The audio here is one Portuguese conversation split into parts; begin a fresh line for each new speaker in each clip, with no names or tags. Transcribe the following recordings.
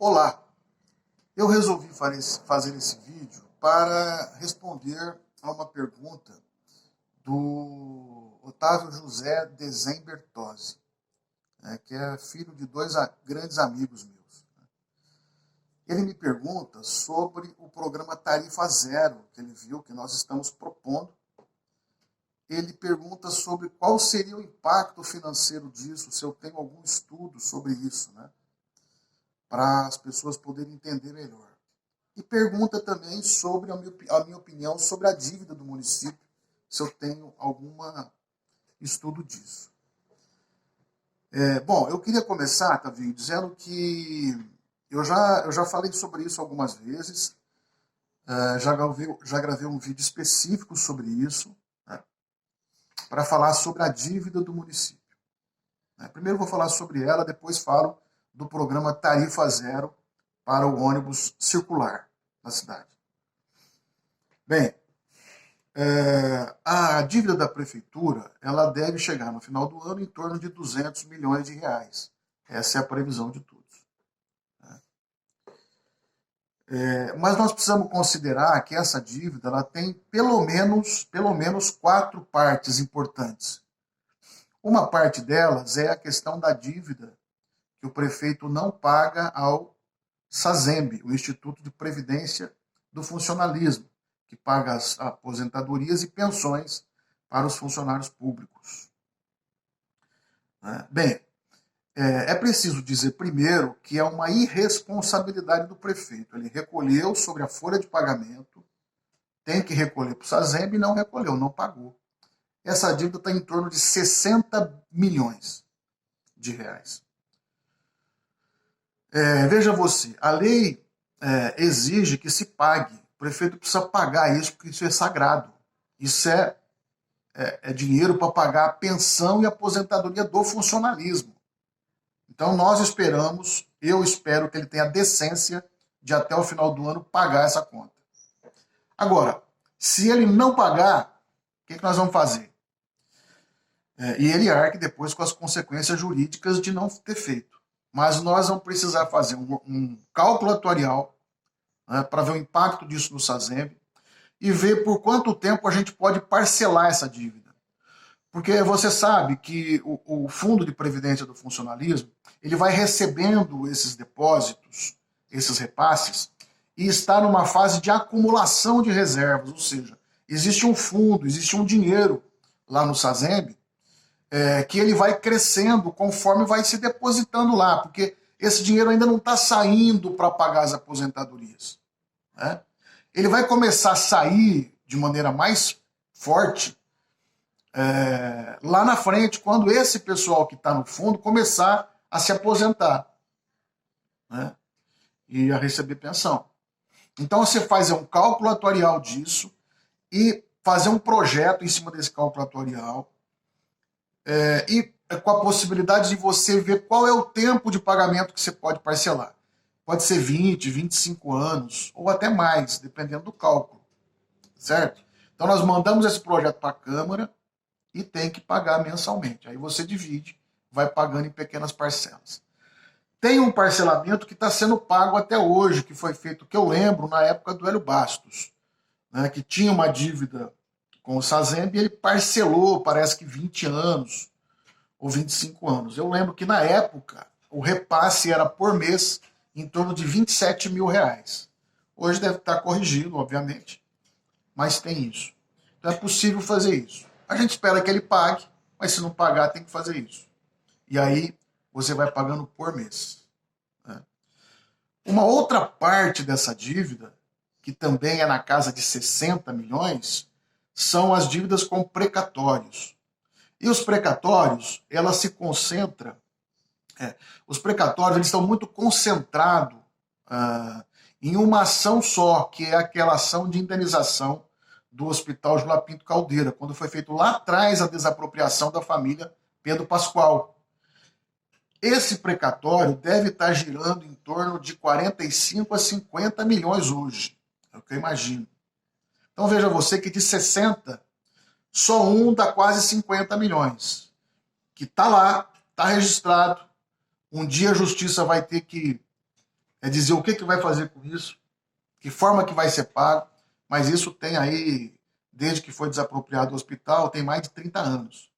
Olá, eu resolvi fazer esse vídeo para responder a uma pergunta do Otávio José Desen Bertozzi, que é filho de dois grandes amigos meus. Ele me pergunta sobre o programa Tarifa Zero, que ele viu que nós estamos propondo. Ele pergunta sobre qual seria o impacto financeiro disso, se eu tenho algum estudo sobre isso, para as pessoas poderem entender melhor. E pergunta também sobre a minha opinião sobre a dívida do município, se eu tenho algum estudo disso. Bom, eu queria começar, Tavinho, dizendo que eu já falei sobre isso algumas vezes, já gravei um vídeo específico sobre isso, para falar sobre a dívida do município. Primeiro vou falar sobre ela, depois falo do programa Tarifa Zero para o ônibus circular na cidade. Bem, a dívida da prefeitura ela deve chegar no final do ano em torno de 200 milhões de reais. Essa é a previsão de todos. Mas nós precisamos considerar que essa dívida ela tem pelo menos 4 partes importantes. Uma parte delas é a questão da dívida que o prefeito não paga ao SASEMB, o Instituto de Previdência do Funcionalismo, que paga as aposentadorias e pensões para os funcionários públicos. Bem, é preciso dizer primeiro que é uma irresponsabilidade do prefeito. Ele recolheu sobre a folha de pagamento, tem que recolher para o SASEMB e não recolheu, não pagou. Essa dívida está em torno de 60 milhões de reais. Veja você, a lei exige que se pague. O prefeito precisa pagar isso, porque isso é sagrado. Isso é dinheiro para pagar a pensão e a aposentadoria do funcionalismo. Então eu espero que ele tenha a decência de até o final do ano pagar essa conta. Agora, se ele não pagar, o que nós vamos fazer? E ele arque depois com as consequências jurídicas de não ter feito. Mas nós vamos precisar fazer um cálculo atuarial para ver o impacto disso no SASEMB e ver por quanto tempo a gente pode parcelar essa dívida. Porque você sabe que o Fundo de Previdência do Funcionalismo ele vai recebendo esses depósitos, esses repasses, e está numa fase de acumulação de reservas, ou seja, existe um fundo, existe um dinheiro lá no SASEMB que ele vai crescendo conforme vai se depositando lá, porque esse dinheiro ainda não está saindo para pagar as aposentadorias. Ele vai começar a sair de maneira mais forte lá na frente, quando esse pessoal que está no fundo começar a se aposentar e a receber pensão. Então você faz um cálculo atuarial disso e fazer um projeto em cima desse cálculo atuarial e com a possibilidade de você ver qual é o tempo de pagamento que você pode parcelar. Pode ser 20, 25 anos, ou até mais, dependendo do cálculo, certo? Então nós mandamos esse projeto para a Câmara e tem que pagar mensalmente. Aí você divide, vai pagando em pequenas parcelas. Tem um parcelamento que está sendo pago até hoje, que foi feito, que eu lembro, na época do Hélio Bastos, que tinha uma dívida com o SASEMB e ele parcelou, parece que 20 anos ou 25 anos. Eu lembro que na época o repasse era por mês em torno de 27 mil reais. Hoje deve estar corrigido, obviamente, mas tem isso. Então é possível fazer isso. A gente espera que ele pague, mas se não pagar tem que fazer isso. E aí você vai pagando por mês. Uma outra parte dessa dívida, que também é na casa de 60 milhões, são as dívidas com precatórios. E os precatórios, elas se concentram, os precatórios eles estão muito concentrados em uma ação só, que é aquela ação de indenização do Hospital Jula Pinto Caldeira, quando foi feito lá atrás a desapropriação da família Pedro Pascoal. Esse precatório deve estar girando em torno de 45 a 50 milhões hoje, é o que eu imagino. Então veja você que de 60, só um dá quase 50 milhões, que está lá, está registrado. Um dia a justiça vai ter que é dizer o que vai fazer com isso, que forma que vai ser pago, mas isso tem aí, desde que foi desapropriado do hospital, tem mais de 30 anos.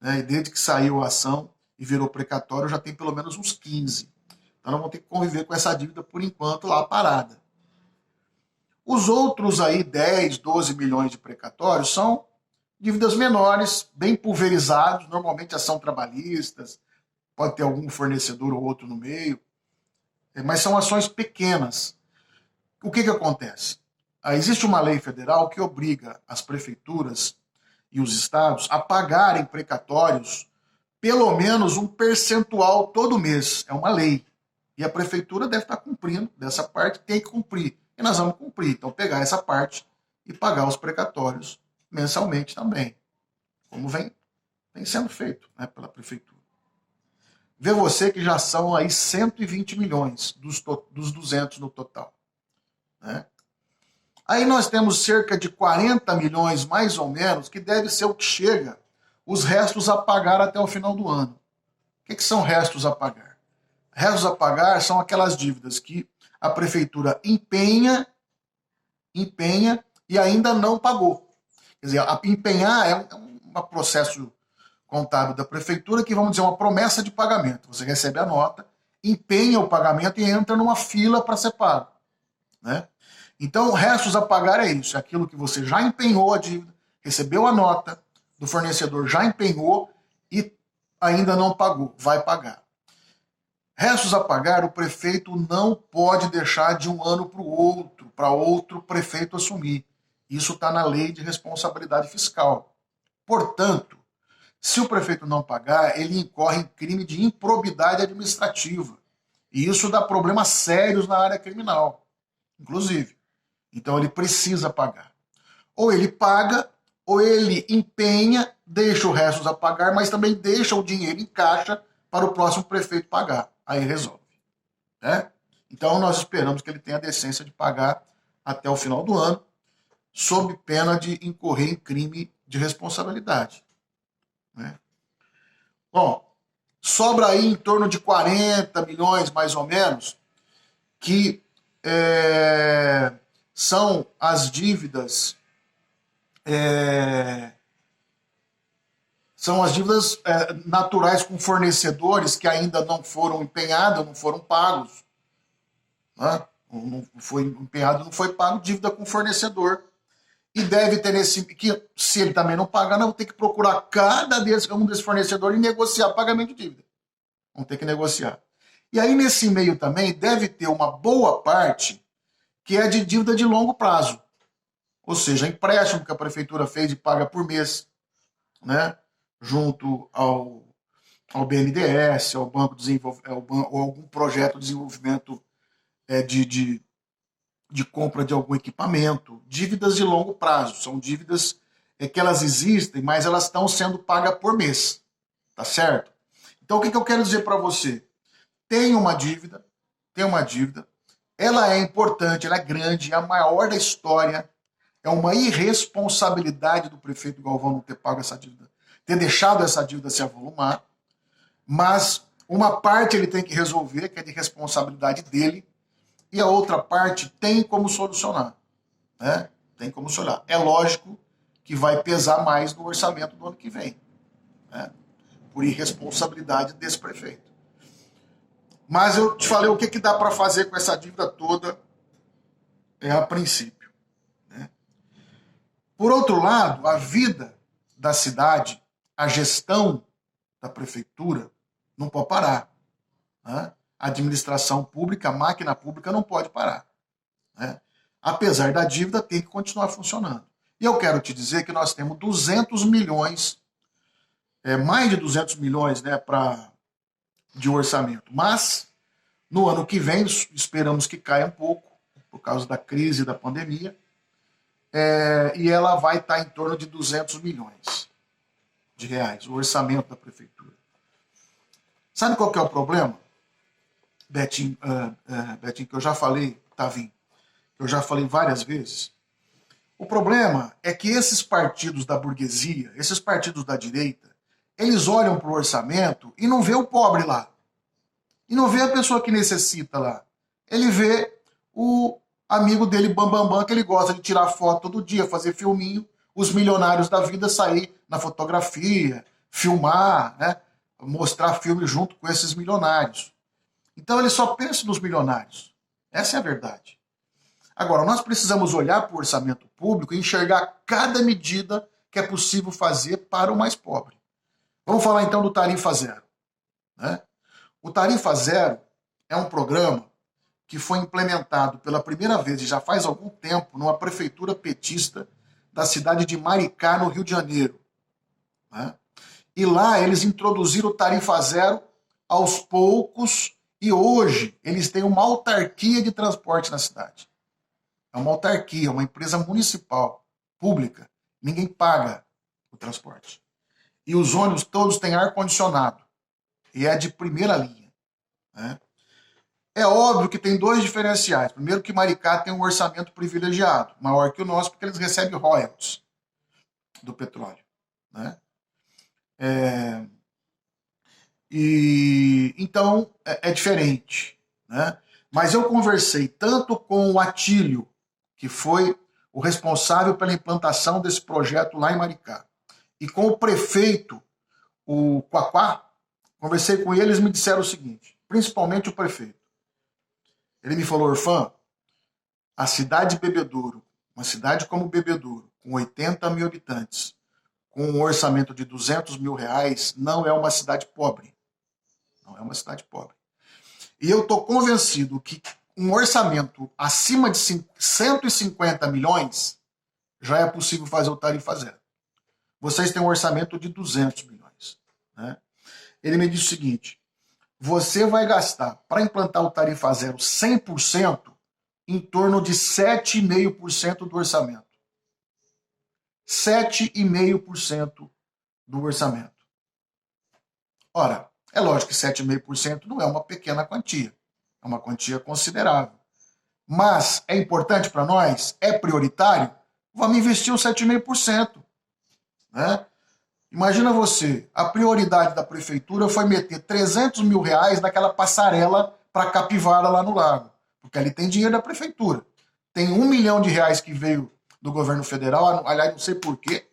Né? E desde que saiu a ação e virou precatório, já tem pelo menos uns 15. Então nós vamos ter que conviver com essa dívida por enquanto lá parada. Os outros aí 10, 12 milhões de precatórios são dívidas menores, bem pulverizados, normalmente ação trabalhistas, pode ter algum fornecedor ou outro no meio, mas são ações pequenas. O que acontece? Existe uma lei federal que obriga as prefeituras e os estados a pagarem precatórios pelo menos um percentual todo mês. É uma lei. E a prefeitura deve estar cumprindo dessa parte, tem que cumprir. E nós vamos cumprir. Então, pegar essa parte e pagar os precatórios mensalmente também, como vem sendo feito, né, pela prefeitura. Vê você que já são aí 120 milhões dos 200 no total. Né? Aí nós temos cerca de 40 milhões, mais ou menos, que deve ser o que chega, os restos a pagar até o final do ano. O que são restos a pagar? Restos a pagar são aquelas dívidas que a prefeitura empenha e ainda não pagou. Quer dizer, empenhar é um processo contábil da prefeitura que, vamos dizer, uma promessa de pagamento. Você recebe a nota, empenha o pagamento e entra numa fila para ser pago. Né? Então, restos a pagar é isso, é aquilo que você já empenhou a dívida, recebeu a nota do fornecedor, já empenhou e ainda não pagou, vai pagar. Restos a pagar, o prefeito não pode deixar de um ano para outro prefeito assumir. Isso está na lei de responsabilidade fiscal. Portanto, se o prefeito não pagar, ele incorre em crime de improbidade administrativa. E isso dá problemas sérios na área criminal, inclusive. Então ele precisa pagar. Ou ele paga, ou ele empenha, deixa o resto a pagar, mas também deixa o dinheiro em caixa para o próximo prefeito pagar. Aí resolve. Né? Então nós esperamos que ele tenha a decência de pagar até o final do ano, sob pena de incorrer em crime de responsabilidade. Né? Bom, sobra aí em torno de 40 milhões, mais ou menos, que são as dívidas naturais com fornecedores que ainda não foram empenhados, não foram pagos. Né? Não foi empenhado, não foi pago, dívida com fornecedor. E deve ter que se ele também não pagar, nós vamos ter que procurar cada um desses fornecedores e negociar pagamento de dívida. Vamos ter que negociar. E aí, nesse meio também, deve ter uma boa parte que é de dívida de longo prazo. Ou seja, empréstimo que a prefeitura fez e paga por mês, né? Junto ao BNDES, ao Banco de Desenvolvimento, ou algum projeto de desenvolvimento de compra de algum equipamento. Dívidas de longo prazo. São dívidas que elas existem, mas elas estão sendo pagas por mês. Tá certo? Então, o que eu quero dizer para você? Tem uma dívida, ela é importante, ela é grande, é a maior da história, é uma irresponsabilidade do prefeito Galvão não ter pago essa dívida, ter deixado essa dívida se avolumar, mas uma parte ele tem que resolver, que é de responsabilidade dele, e a outra parte tem como solucionar. Né? Tem como solucionar. É lógico que vai pesar mais no orçamento do ano que vem, né? Por irresponsabilidade desse prefeito. Mas eu te falei o que dá para fazer com essa dívida toda a princípio. Né? Por outro lado, a vida da cidade, a gestão da prefeitura não pode parar. Né? A administração pública, a máquina pública não pode parar. Né? Apesar da dívida, tem que continuar funcionando. E eu quero te dizer que nós temos 200 milhões, mais de 200 milhões, né, de orçamento. Mas, no ano que vem, esperamos que caia um pouco, por causa da crise da pandemia, e ela vai estar em torno de 200 milhões de reais, o orçamento da prefeitura. Sabe qual que é o problema, Betinho, que eu já falei, Tavinho, que eu já falei várias vezes? O problema é que esses partidos da burguesia, esses partidos da direita, eles olham para o orçamento e não vê o pobre lá. E não vê a pessoa que necessita lá. ele vê o amigo dele, Bambambam, que ele gosta de tirar foto todo dia, fazer filminho, os milionários da vida sair na fotografia, filmar, né? Mostrar filme junto com esses milionários. Então ele só pensa nos milionários. Essa é a verdade. Agora, nós precisamos olhar para o orçamento público e enxergar cada medida que é possível fazer para o mais pobre. Vamos falar então do Tarifa Zero. Né? O Tarifa Zero é um programa que foi implementado pela primeira vez, e já faz algum tempo, numa prefeitura petista da cidade de Maricá, no Rio de Janeiro. Né? E lá eles introduziram o Tarifa Zero aos poucos, e hoje eles têm uma autarquia de transporte na cidade. É uma autarquia, uma empresa municipal, pública. Ninguém paga o transporte. E os ônibus todos têm ar-condicionado. E é de primeira linha. Né? É óbvio que tem dois diferenciais. Primeiro que Maricá tem um orçamento privilegiado, maior que o nosso, porque eles recebem royalties do petróleo. Né? Então, é diferente. Né? Mas eu conversei tanto com o Atílio, que foi o responsável pela implantação desse projeto lá em Maricá, e com o prefeito, o Quaquá, conversei com eles e me disseram o seguinte, principalmente o prefeito. Ele me falou, Orfan, a cidade de Bebedouro, uma cidade como Bebedouro, com 80 mil habitantes, com um orçamento de 200 mil reais, não é uma cidade pobre. Não é uma cidade pobre. E eu estou convencido que um orçamento acima de 150 milhões já é possível fazer o Tarifa Zero. Vocês têm um orçamento de 200 milhões. Né? Ele me disse o seguinte, você vai gastar, para implantar o Tarifa Zero 100%, em torno de 7,5% do orçamento. 7,5% do orçamento. Ora, é lógico que 7,5% não é uma pequena quantia. É uma quantia considerável. Mas é importante para nós? É prioritário? Vamos investir os 7,5%. Né? Imagina você, a prioridade da prefeitura foi meter 300 mil reais naquela passarela para capivara lá no lago. Porque ali tem dinheiro da prefeitura. Tem 1 milhão de reais que veio do governo federal, aliás, não sei porquê.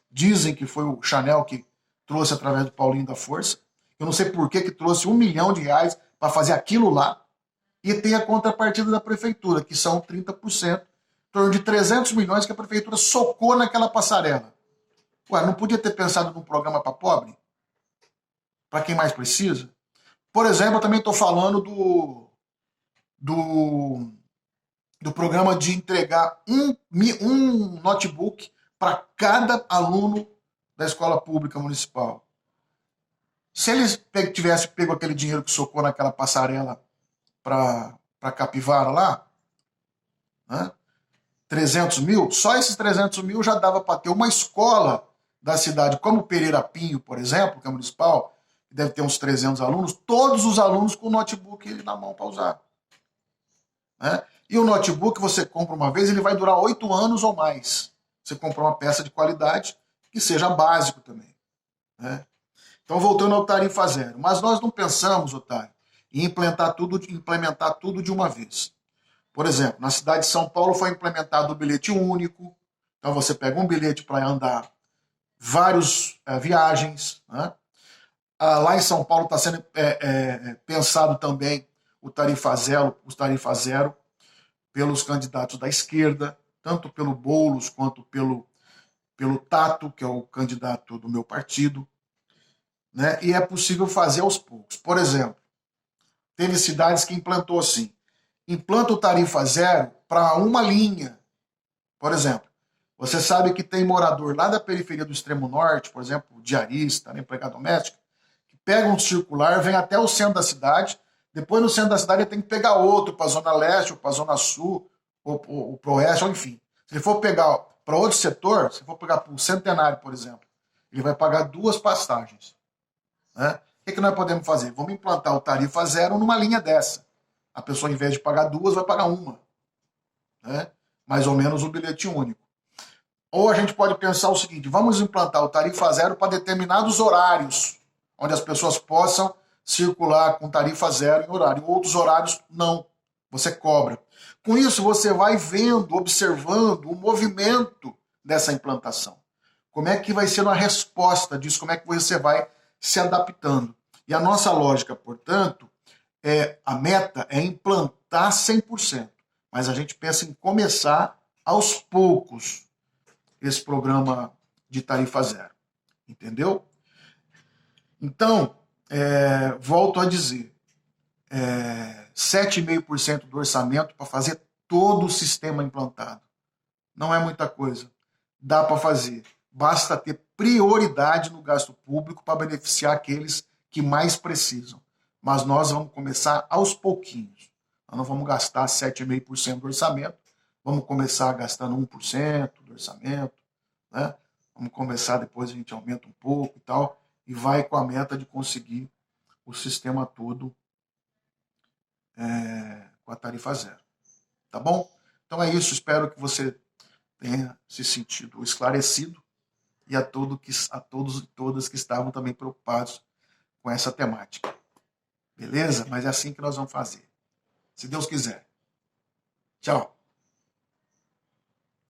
Dizem que foi o Chanel que trouxe através do Paulinho da Força. Eu não sei porquê que trouxe 1 milhão de reais para fazer aquilo lá. E tem a contrapartida da prefeitura, que são 30%, em torno de 300 milhões que a prefeitura socou naquela passarela. Ué, não podia ter pensado num programa para pobre? Para quem mais precisa? Por exemplo, eu também estou falando do programa de entregar um notebook para cada aluno da escola pública municipal. Se eles tivessem pego aquele dinheiro que socou naquela passarela para capivara lá, né? 300 mil, só esses 300 mil já dava para ter uma escola da cidade, como Pereira Pinho, por exemplo, que é municipal, que deve ter uns 300 alunos, todos os alunos com o notebook na mão para usar. Né? E o notebook você compra uma vez, ele vai durar 8 anos ou mais. Você compra uma peça de qualidade que seja básico também. Né? Então, voltando ao Tarifa Zero. Mas nós não pensamos, Otário, em implementar tudo de uma vez. Por exemplo, na cidade de São Paulo foi implementado o bilhete único. Então, você pega um bilhete para andar várias viagens. Né? Lá em São Paulo está sendo pensado também os Tarifa Zero pelos candidatos da esquerda, tanto pelo Boulos quanto pelo Tato, que é o candidato do meu partido. Né? E é possível fazer aos poucos. Por exemplo, teve cidades que implantou assim, implanta o Tarifa Zero para uma linha. Por exemplo, você sabe que tem morador lá da periferia do extremo norte, por exemplo, diarista, né, empregada doméstica, que pega um circular, vem até o centro da cidade, depois no centro da cidade ele tem que pegar outro para a zona leste, ou para a zona sul, ou para o oeste, ou enfim. Se ele for pegar para outro setor, se for pegar para o Centenário, por exemplo, ele vai pagar 2 passagens. Né? O que nós podemos fazer? Vamos implantar o Tarifa Zero numa linha dessa. A pessoa, em vez de pagar 2, vai pagar 1. Né? Mais ou menos o bilhete único. Ou a gente pode pensar o seguinte, vamos implantar o Tarifa Zero para determinados horários, onde as pessoas possam circular com Tarifa Zero em horário. Outros horários, não. Você cobra. Com isso, você vai vendo, observando o movimento dessa implantação. Como é que vai ser a resposta disso? Como é que você vai se adaptando? E a nossa lógica, portanto, a meta é implantar 100%. Mas a gente pensa em começar aos poucos esse programa de tarifa zero. Entendeu? Então, volto a dizer, 7,5% do orçamento para fazer todo o sistema implantado. Não é muita coisa. Dá para fazer. Basta ter prioridade no gasto público para beneficiar aqueles que mais precisam. Mas nós vamos começar aos pouquinhos. Nós não vamos gastar 7,5% do orçamento, vamos começar gastando 1% do orçamento, né? Vamos começar, depois a gente aumenta um pouco e tal, e vai com a meta de conseguir o sistema todo com a tarifa zero. Tá bom? Então é isso, espero que você tenha se sentido esclarecido e a todos e todas que estavam também preocupados com essa temática. Beleza? Mas é assim que nós vamos fazer. Se Deus quiser. Tchau.